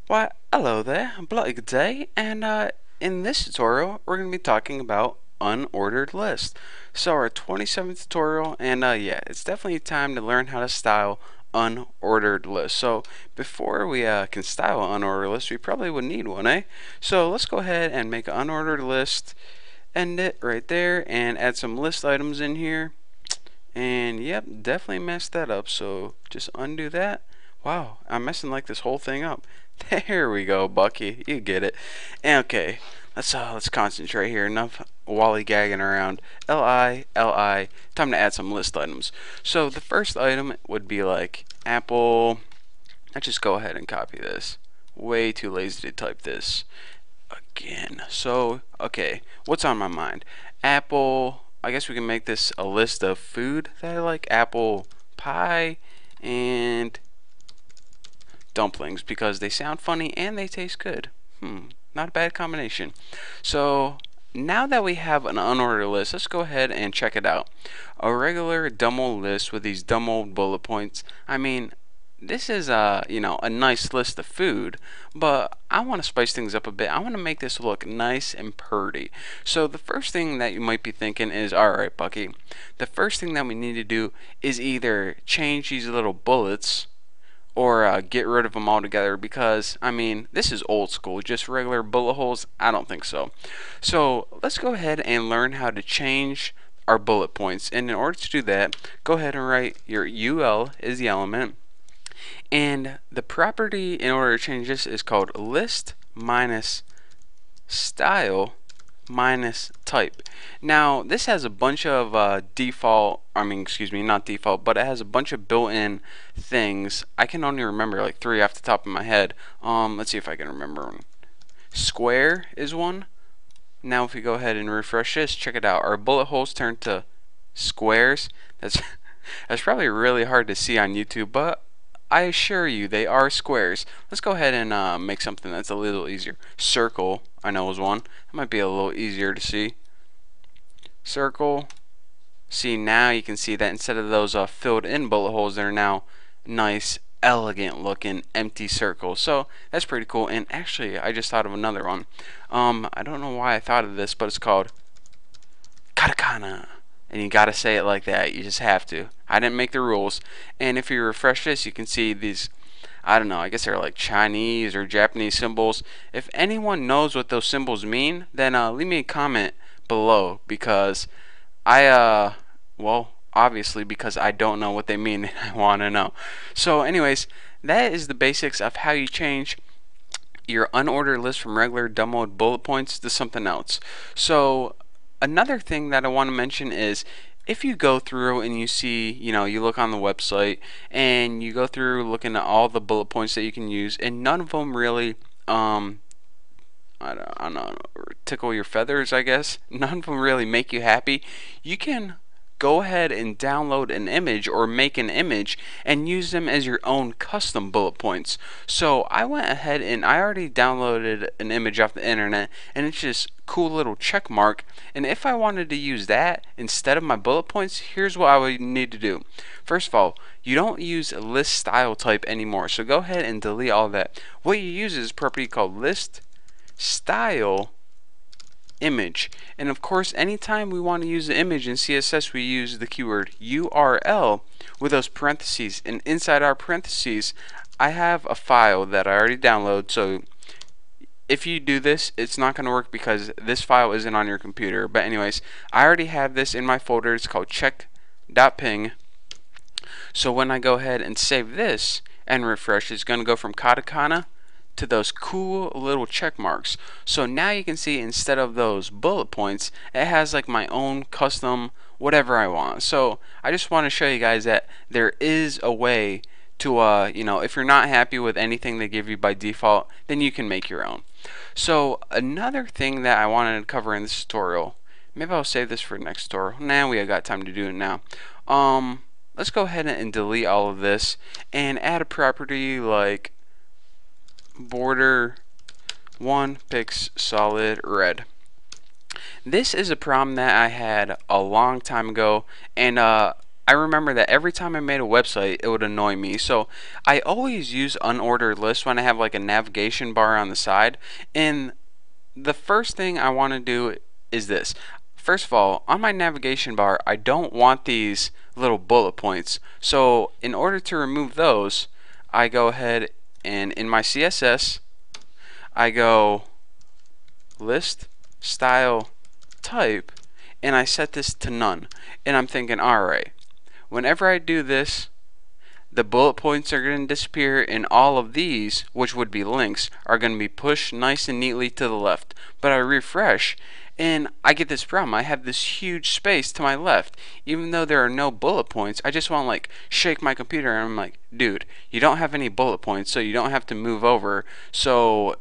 Why, hello there, bloody good day, and in this tutorial we're going to be talking about unordered lists. So our 27th tutorial, and yeah, it's definitely time to learn how to style unordered lists. So before we can style an unordered list, we probably would need one, eh? So let's go ahead and make an unordered list, end it right there, and add some list items in here. And yep, definitely messed that up, so just undo that. Wow, I'm messing like this whole thing up. There we go, Bucky. You get it. And okay, let's concentrate here. Enough gagging around. Li. Time to add some list items. So the first item would be like apple. Let's just go ahead and copy this. Way too lazy to type this again. So okay, what's on my mind? Apple. I guess we can make this a list of food that I like. Apple pie and dumplings because they sound funny and they taste good. Not a bad combination. So now that we have an unordered list, let's go ahead and check it out. A regular dumb old list with these dumb old bullet points. I mean, this is a nice list of food, but I want to spice things up a bit. I want to make this look nice and pretty. So the first thing that you might be thinking is, alright Bucky, the first thing that we need to do is either change these little bullets or get rid of them altogether, because I mean this is old school. Just regular bullet holes, I don't think so. So let's go ahead and learn how to change our bullet points, and in order to do that, go ahead and write your UL is the element, and the property in order to change this is called list minus style minus type. Now this has a bunch of not default, but it has a bunch of built-in things. I can only remember like 3 off the top of my head. Let's see if I can remember them. Square is one. Now if we go ahead and refresh this, check it out. Our bullet holes turn to squares. That's probably really hard to see on YouTube, but I assure you they are squares. Let's go ahead and make something that's a little easier. Circle, I know, is one. That might be a little easier to see. Circle. See, now you can see that instead of those filled in bullet holes, they're now nice, elegant looking empty circles. So that's pretty cool. And actually, I just thought of another one. I don't know why I thought of this, but it's called katakana. And you gotta say it like that. You just have to. I didn't make the rules. And if you refresh this, you can see these, I don't know, I guess they're like Chinese or Japanese symbols. If anyone knows what those symbols mean, then leave me a comment below, because well, obviously because I don't know what they mean and I want to know. So anyways, that is the basics of how you change your unordered list from regular dumb old bullet points to something else. So another thing that I want to mention is, if you go through and you see, you look on the website and you go through looking at all the bullet points that you can use, and none of them really, I don't know, tickle your feathers, I guess. None of them really make you happy. You can go ahead and download an image or make an image and use them as your own custom bullet points. So I went ahead and I already downloaded an image off the internet, and it's just cool little check mark. And if I wanted to use that instead of my bullet points, here's what I would need to do. First of all, you don't use list style type anymore, so go ahead and delete all that. What you use is a property called list style image. And of course, anytime we want to use the image in CSS, we use the keyword URL with those parentheses, and inside our parentheses I have a file that I already downloaded. So if you do this, it's not going to work because this file isn't on your computer. But anyways, I already have this in my folder. It's called check.ping. So when I go ahead and save this and refresh, it's going to go from katakana to those cool little check marks. So now you can see, instead of those bullet points, it has like my own custom whatever I want. So I just want to show you guys that there is a way to if you're not happy with anything they give you by default, then you can make your own. So another thing that I wanted to cover in this tutorial, maybe I'll save this for next tutorial. Now we got time to do it now. Let's go ahead and delete all of this and add a property like border 1 pix solid red. This is a problem that I had a long time ago, and I I remember that every time I made a website, it would annoy me. So I always use unordered lists when I have like a navigation bar on the side. And the first thing I want to do is this. First of all, on my navigation bar, I don't want these little bullet points. So in order to remove those, I go ahead and in my CSS, I go list style type, and I set this to none. And I'm thinking, alright, whenever I do this, the bullet points are going to disappear, and all of these, which would be links, are going to be pushed nice and neatly to the left. But I refresh, and I get this problem. I have this huge space to my left. Even though there are no bullet points, I just want to like shake my computer, and I'm like, dude, you don't have any bullet points, so you don't have to move over. So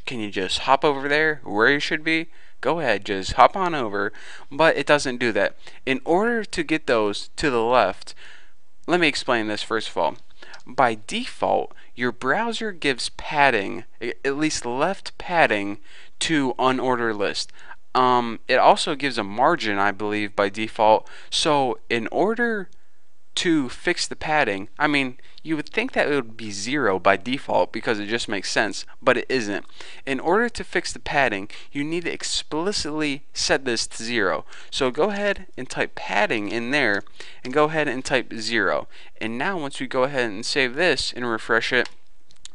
can you just hop over there where you should be? Go ahead, just hop on over. But it doesn't do that. In order to get those to the left, let me explain this first of all. By default, your browser gives padding, at least left padding, to unordered list. It also gives a margin, I believe, by default. So in order to fix the padding, I mean, you would think that it would be 0 by default because it just makes sense, but it isn't. In order to fix the padding, you need to explicitly set this to 0. So go ahead and type padding in there and go ahead and type 0. And now once we go ahead and save this and refresh it,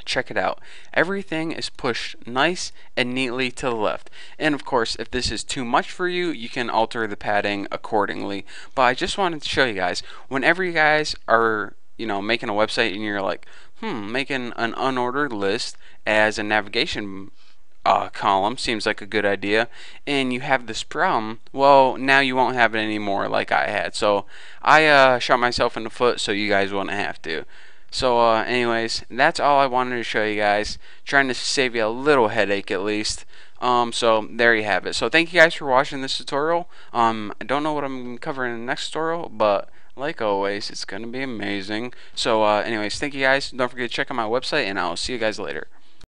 check it out. Everything is pushed nice and neatly to the left. And of course, if this is too much for you, you can alter the padding accordingly. But I just wanted to show you guys, whenever you guys are, making a website and you're like, making an unordered list as a navigation column seems like a good idea, and you have this problem, well, now you won't have it anymore like I had. So I shot myself in the foot so you guys wouldn't have to. So anyways, that's all I wanted to show you guys, trying to save you a little headache at least. So there you have it. So thank you guys for watching this tutorial. I don't know what I'm covering in the next tutorial, but like always, it's gonna be amazing. So anyways, thank you guys. Don't forget to check out my website, and I'll see you guys later.